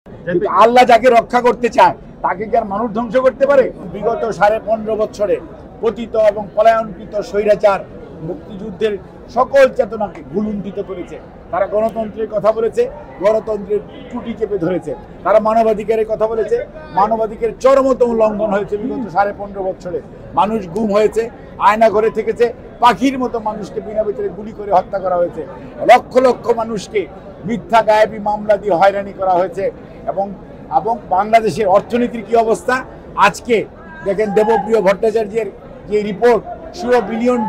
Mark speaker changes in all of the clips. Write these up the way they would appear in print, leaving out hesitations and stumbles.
Speaker 1: কিন্তু আল্লাহ যাকে রক্ষা করতে চায় তাকে কি আর মানুষ ধ্বংস করতে পারে? বিগত 15.5 বছরে পতিত এবং পলায়নকৃত স্বৈরাচার মুক্তিযুদ্ধের সকল চেতনাকে গুলুণ্ঠিত করেছে। তারা গণতন্ত্রের কথা বলেছে, গণতন্ত্রের ত্রুটি চেপে ধরেছে। তারা মানবাধিকারের কথা বলেছে, মানবাধিকারের চরমতম লঙ্ঘন হয়েছে। বিগত 15.5 বছরে মানুষ গুম হয়েছে, আয়না ঘরে থেকেছে, পাখির মতো মানুষকে বিনা বিচারে গুলি করে হত্যা করা হয়েছে। লক্ষ লক্ষ মানুষকে মিথ্যা গায়েবী মামলা দিয়ে হয়রানি করা হয়েছে। এবং বাংলাদেশের অর্থনীতির কি অবস্থা আজকে দেখেন। দেবপ্রিয় ভট্টাচার্যের যে রিপোর্ট, $16 বিলিয়ন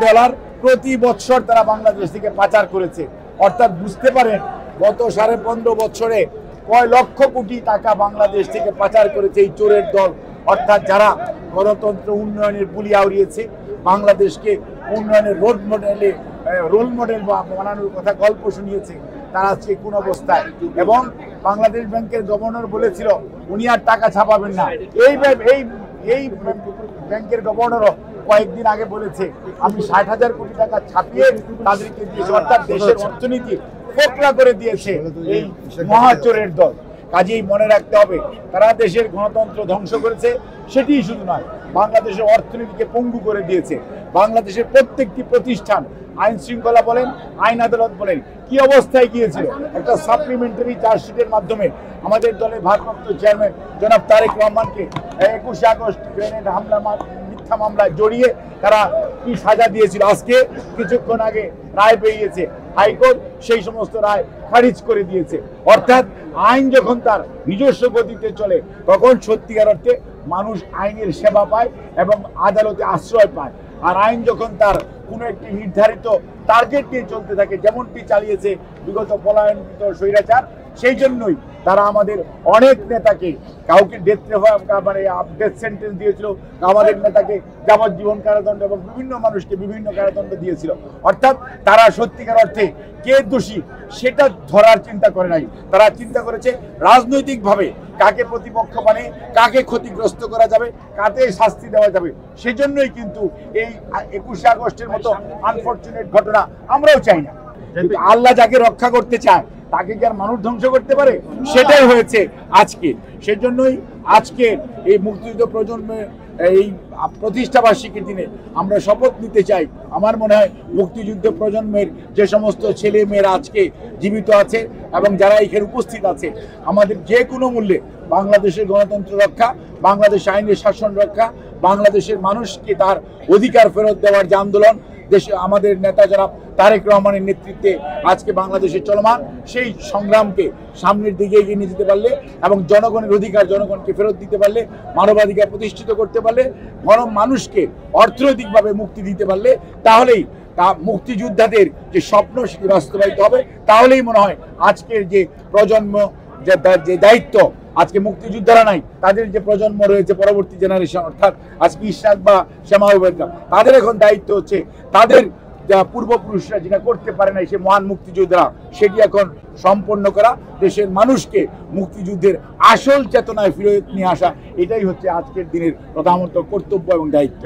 Speaker 1: প্রতি বছর তারা বাংলাদেশ থেকে পাচার করেছে। অর্থাৎ বুঝতে পারেন গত 15.5 বছরে কয় লক্ষ কোটি টাকা বাংলাদেশ থেকে পাচার করেছে এই চোরের দল। অর্থাৎ যারা গণতন্ত্র উন্নয়নের বুলি আউড়িয়েছে, বাংলাদেশকে উন্নয়নের রোল মডেল বানানোর কথা গল্প শুনিয়েছে, তারা আজকে কোন অবস্থায়। এবং বাংলাদেশ ব্যাংকের গভর্নর বলেছিল উনি আর টাকা ছাপাবেন না। এই ব্যাংকের গভর্নরও কয়েকদিন আগে বলেছে আমি 60,000 কোটি টাকা ছাপিয়ে তাদেরকে দিয়েছি। অর্থাৎ দেশের অর্থনীতি ফোকলা করে দিয়েছে এই মহাচোরের দল। কাজেই মনে রাখতে হবে তারা দেশের গণতন্ত্র ধ্বংস করেছে। সেটিই শুধু নয়, বাংলাদেশের অর্থনীতিকে পঙ্গু করে দিয়েছে। বাংলাদেশের প্রত্যেকটি প্রতিষ্ঠান, আইন শৃঙ্খলা বলেন, আইন আদালত বলেন, কি অবস্থায় গিয়েছিল। একটা সাপ্লিমেন্টারি চার্জশিটের মাধ্যমে আমাদের দলের ভারপ্রাপ্ত চেয়ারম্যান জনাব তারেক রহমানকে 21 আগস্ট গ্রেনেড হামলা মিথ্যা মামলায় জড়িয়ে তারা কি সাজা দিয়েছিল। আজকে কিছুক্ষণ আগে রায় বেরিয়েছে, হাইকোর্ট সেই সমস্ত রায় খারিজ করে দিয়েছে। অর্থাৎ আইন যখন তার নিজস্ব গতিতে চলে তখন সত্যিকার অর্থে মানুষ আইনের সেবা পায় এবং আদালতে আশ্রয় পায়। আর আইন যখন তার কোনো একটি নির্ধারিত টার্গেট নিয়ে চলতে থাকে, যেমনটি চালিয়েছে বিগত পলায়নকৃত স্বৈরাচার, সেই জন্যই তারা আমাদের অনেক নেতাকে, কাউকে ডেথ সেন্টেন্স দিয়েছিল, আমাদের নেতাকে যাবজ্জীবন কারাদণ্ড এবং বিভিন্ন মানুষকে বিভিন্ন কারাদণ্ড দিয়েছিল। অর্থাৎ তারা সত্যিকার অর্থে কে দোষী সেটা ধরার চিন্তা করে নাই। তারা চিন্তা করেছে রাজনৈতিকভাবে কাকে প্রতিপক্ষ বানিয়ে কাকে ক্ষতিগ্রস্ত করা যাবে, কাকে শাস্তি দেওয়া যাবে। সেজন্যই কিন্তু এই 21 আগস্টের মতো আনফরচুনেট ঘটনা আমরাও চাই না। কিন্তু আল্লাহ যাকে রক্ষা করতে চায় তাকে কি আর মানুষ ধ্বংস করতে পারে? সেটাই হয়েছে আজকে। সেজন্যই আজকে এই মুক্তিযুদ্ধ প্রজন্মের এই প্রতিষ্ঠাবার্ষিকীর দিনে আমরা শপথ নিতে চাই। আমার মনে হয় মুক্তিযুদ্ধ প্রজন্মের যে সমস্ত ছেলে মেয়েরা আজকে জীবিত আছে এবং যারা এখানে উপস্থিত আছে, আমাদের যে কোনো মূল্যে বাংলাদেশের গণতন্ত্র রক্ষা, বাংলাদেশ আইনের শাসন রক্ষা, বাংলাদেশের মানুষকে তার অধিকার ফেরত দেওয়ার যে আন্দোলন দেশে আমাদের নেতা যারা তারেক রহমানের নেতৃত্বে আজকে বাংলাদেশে চলমান, সেই সংগ্রামকে সামনের দিকে এগিয়ে নিয়ে যেতে পারলে এবং জনগণের অধিকার জনগণকে ফেরত দিতে পারলে, মানবাধিকার প্রতিষ্ঠিত করতে পারলে, মানুষকে অর্থনৈতিকভাবে মুক্তি দিতে পারলে, তাহলেই তা মুক্তিযোদ্ধাদের যে স্বপ্ন সেটি বাস্তবায়িত হবে। তাহলেই মনে হয় আজকের যে প্রজন্ম যে দায়িত্ব, আজকে মুক্তিযোদ্ধারা নাই, তাদের যে প্রজন্ম রয়েছে পরবর্তী জেনারেশন, অর্থাৎ আজকে ইশরাক বা শ্যামা উবায়দুল্লাহ, তাদের এখন দায়িত্ব হচ্ছে তাদের যা পূর্বপুরুষরা যেটা করতে পারে নাই, সে মহান মুক্তিযোদ্ধারা, সেটি এখন সম্পন্ন করা, দেশের মানুষকে মুক্তিযুদ্ধের আসল চেতনায় ফিরে নিয়ে আসা। এটাই হচ্ছে আজকের দিনের প্রধানত কর্তব্য এবং দায়িত্ব।